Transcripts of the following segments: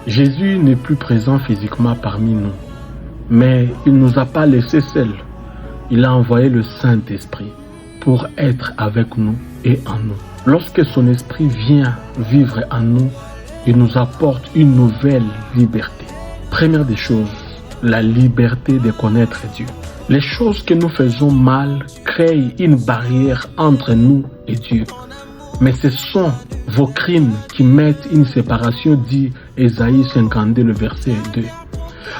Jésus n'est plus présent physiquement parmi nous, mais il ne nous a pas laissés seuls. Il a envoyé le Saint-Esprit pour être avec nous et en nous. Lorsque son esprit vient vivre en nous, il nous apporte une nouvelle liberté. Première des choses, la liberté de connaître Dieu. Les choses que nous faisons mal créent une barrière entre nous et Dieu. Mais ce sont vos crimes qui mettent une séparation, dit Ésaïe 52, le verset 2.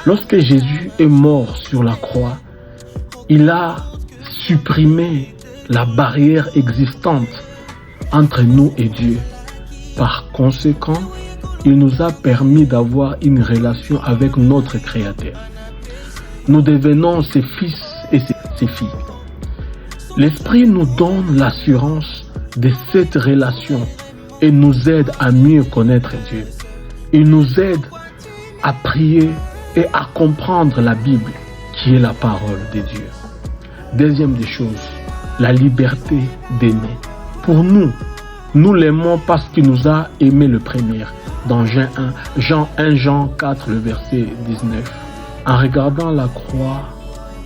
Lorsque Jésus est mort sur la croix, il a supprimé la barrière existante entre nous et Dieu. Par conséquent, il nous a permis d'avoir une relation avec notre Créateur. Nous devenons ses fils et ses filles. L'Esprit nous donne l'assurance de cette relation et nous aide à mieux connaître Dieu. Il nous aide à prier et à comprendre la Bible, qui est la parole de Dieu. Deuxième des choses, la liberté d'aimer. Pour nous, nous l'aimons parce qu'il nous a aimé le premier. Dans Jean 4, le verset 19. En regardant la croix,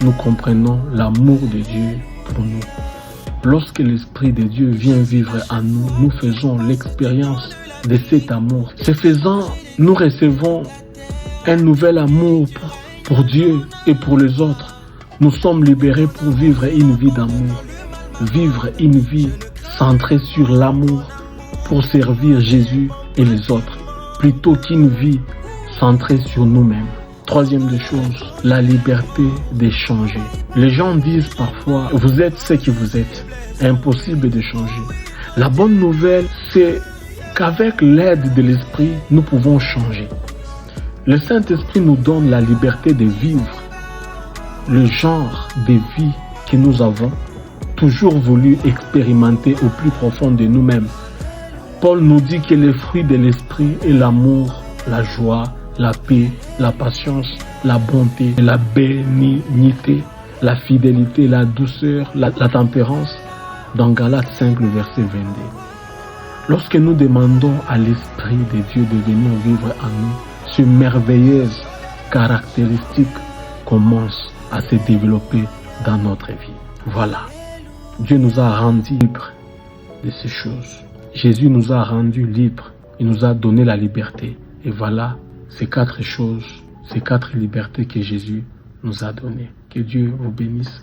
nous comprenons l'amour de Dieu pour nous. Lorsque l'Esprit de Dieu vient vivre en nous, nous faisons l'expérience de cet amour. Ce faisant, nous recevons un nouvel amour pour Dieu et pour les autres. Nous sommes libérés pour vivre une vie d'amour, vivre une vie centrée sur l'amour pour servir Jésus et les autres, plutôt qu'une vie centrée sur nous-mêmes. Troisième des choses, la liberté d'échanger. Les gens disent parfois, vous êtes ce que vous êtes. Impossible de changer. La bonne nouvelle, c'est qu'avec l'aide de l'Esprit, nous pouvons changer. Le Saint-Esprit nous donne la liberté de vivre le genre de vie que nous avons toujours voulu expérimenter au plus profond de nous-mêmes. Paul nous dit que les fruits de l'Esprit est l'amour, la joie, la paix, la patience, la bonté, la bénignité, la fidélité, la douceur, la tempérance. Dans Galates 5, le verset 22. Lorsque nous demandons à l'Esprit de Dieu de venir vivre en nous, ces merveilleuses caractéristiques commencent à se développer dans notre vie. Voilà. Dieu nous a rendus libres de ces choses. Jésus nous a rendus libres. Il nous a donné la liberté. Et voilà ces 4 choses, ces 4 libertés que Jésus nous a données. Que Dieu vous bénisse.